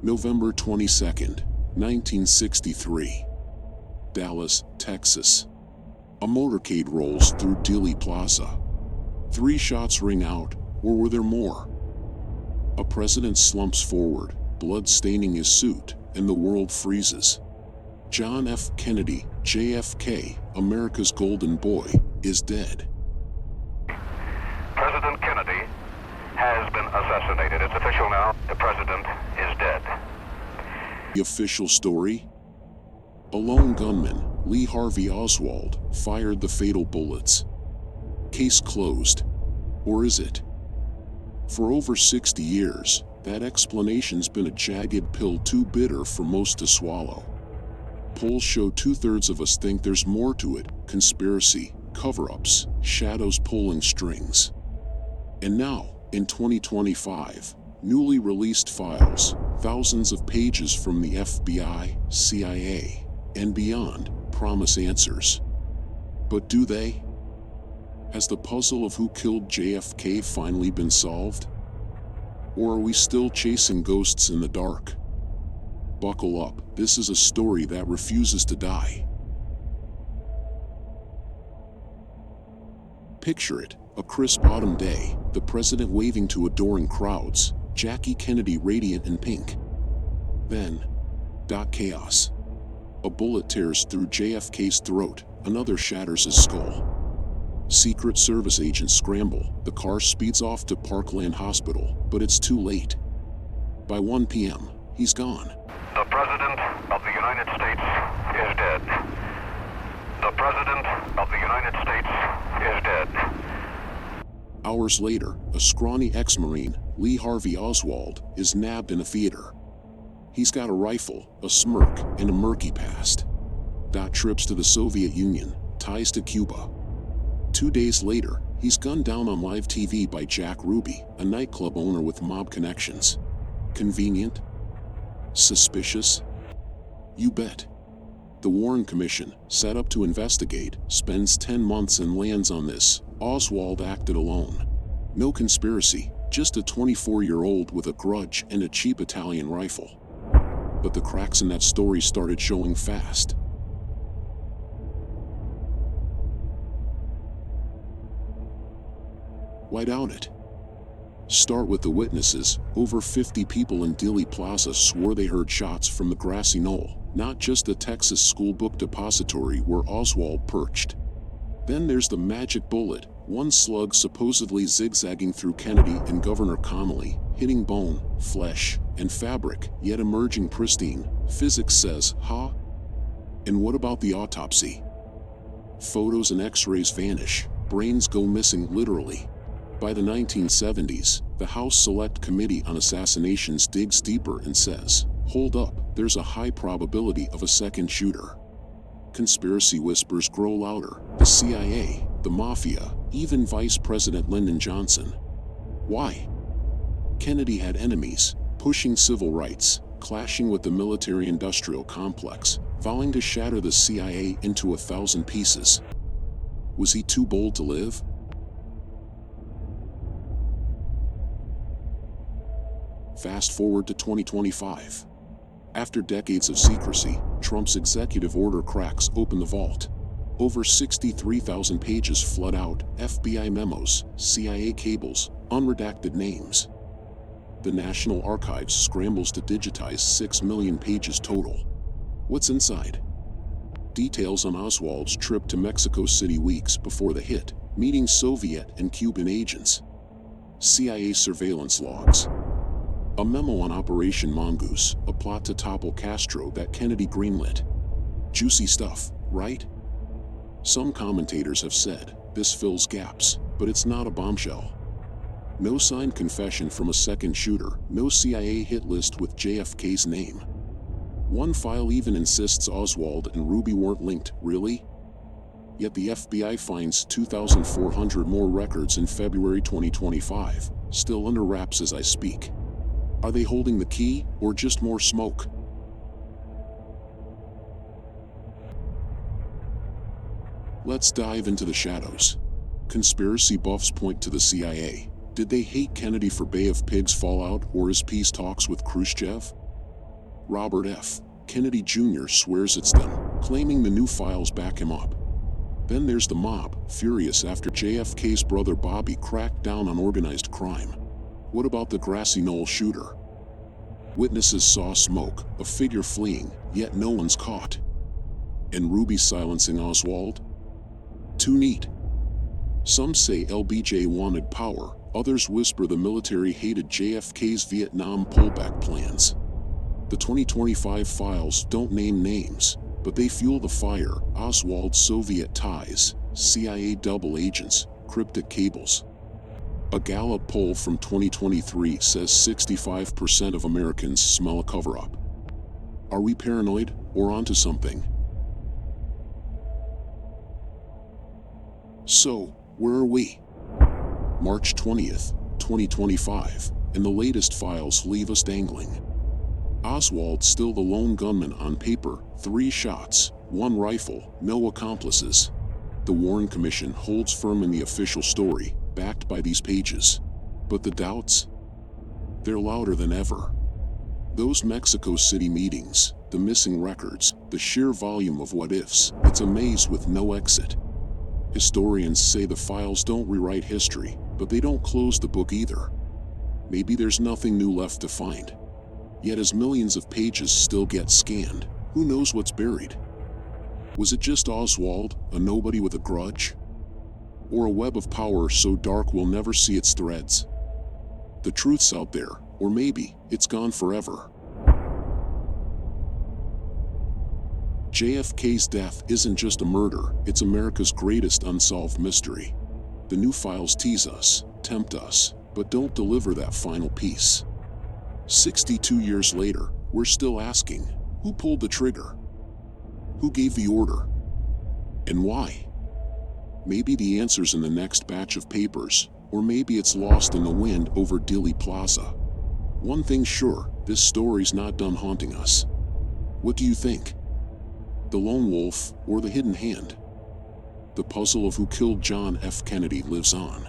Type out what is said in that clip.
November 22nd, 1963. Dallas, Texas. A motorcade rolls through Dealey Plaza. 3 shots ring out, or were there more? A president slumps forward, blood staining his suit, and the world freezes. John F. Kennedy, JFK, America's golden boy, is dead. President Kennedy has been assassinated. It's official now. The president is dead. The official story? A lone gunman, Lee Harvey Oswald, fired the fatal bullets. Case closed. Or is it? For over 60 years, that explanation's been a jagged pill too bitter for most to swallow. Polls show 2/3 of us think there's more to it: conspiracy, cover-ups, shadows pulling strings. And now, in 2025, newly released files, thousands of pages from the FBI, CIA, and beyond, promise answers. But do they? Has the puzzle of who killed JFK finally been solved? Or are we still chasing ghosts in the dark? Buckle up, this is a story that refuses to die. Picture it, a crisp autumn day, the president waving to adoring crowds, Jackie Kennedy radiant in pink. Then, chaos. A bullet tears through JFK's throat, another shatters his skull. Secret Service agents scramble, the car speeds off to Parkland Hospital, but it's too late. By 1 p.m., he's gone. The President of the United States is dead. The President of the United States is dead. Hours later, a scrawny ex-Marine, Lee Harvey Oswald, is nabbed in a theater. He's got a rifle, a smirk, and a murky past. Trips to the Soviet Union, ties to Cuba. 2 days later, he's gunned down on live TV by Jack Ruby, a nightclub owner with mob connections. Convenient? Suspicious? You bet. The Warren Commission, set up to investigate, spends 10 months and lands on this: Oswald acted alone. No conspiracy, just a 24-year-old with a grudge and a cheap Italian rifle. But the cracks in that story started showing fast. Why doubt it? Start with the witnesses. Over 50 people in Dealey Plaza swore they heard shots from the grassy knoll, not just the Texas school book depository where Oswald perched. Then there's the magic bullet, one slug supposedly zigzagging through Kennedy and Governor Connally, hitting bone, flesh, and fabric, yet emerging pristine. Physics says, huh? And what about the autopsy? Photos and x-rays vanish, brains go missing literally. By the 1970s, the House Select Committee on Assassinations digs deeper and says, hold up, there's a high probability of a second shooter. Conspiracy whispers grow louder: the CIA, the Mafia, even Vice President Lyndon Johnson. Why? Kennedy had enemies, pushing civil rights, clashing with the military-industrial complex, vowing to shatter the CIA into 1,000 pieces. Was he too bold to live? Fast forward to 2025. After decades of secrecy, Trump's executive order cracks open the vault. Over 63,000 pages flood out: FBI memos, CIA cables, unredacted names. The National Archives scrambles to digitize 6 million pages total. What's inside? Details on Oswald's trip to Mexico City weeks before the hit, meeting Soviet and Cuban agents. CIA surveillance logs. A memo on Operation Mongoose, a plot to topple Castro that Kennedy greenlit. Juicy stuff, right? Some commentators have said, this fills gaps, but it's not a bombshell. No signed confession from a second shooter, no CIA hit list with JFK's name. One file even insists Oswald and Ruby weren't linked. Really? Yet the FBI finds 2,400 more records in February 2025, still under wraps as I speak. Are they holding the key, or just more smoke? Let's dive into the shadows. Conspiracy buffs point to the CIA. Did they hate Kennedy for Bay of Pigs fallout or his peace talks with Khrushchev? Robert F. Kennedy Jr. swears it's them, claiming the new files back him up. Then there's the mob, furious after JFK's brother Bobby cracked down on organized crime. What about the grassy knoll shooter? Witnesses saw smoke, a figure fleeing, yet no one's caught. And Ruby silencing Oswald? Too neat. Some say LBJ wanted power, others whisper the military hated JFK's Vietnam pullback plans. The 2025 files don't name names, but they fuel the fire: Oswald's Soviet ties, CIA double agents, cryptic cables. A Gallup poll from 2023 says 65% of Americans smell a cover-up. Are we paranoid, or onto something? So, where are we? March 20th, 2025, and the latest files leave us dangling. Oswald still the lone gunman on paper, 3 shots, 1 rifle, no accomplices. The Warren Commission holds firm in the official story, backed by these pages. But the doubts? They're louder than ever. Those Mexico City meetings, the missing records, the sheer volume of what-ifs, it's a maze with no exit. Historians say the files don't rewrite history, but they don't close the book either. Maybe there's nothing new left to find. Yet as millions of pages still get scanned, who knows what's buried? Was it just Oswald, a nobody with a grudge? Or a web of power so dark we'll never see its threads? The truth's out there, or maybe it's gone forever. JFK's death isn't just a murder, it's America's greatest unsolved mystery. The new files tease us, tempt us, but don't deliver that final piece. 62 years later, we're still asking, who pulled the trigger? Who gave the order? And why? Maybe the answer's in the next batch of papers, or maybe it's lost in the wind over Dealey Plaza. One thing's sure, this story's not done haunting us. What do you think? The lone wolf, or the hidden hand? The puzzle of who killed John F. Kennedy lives on.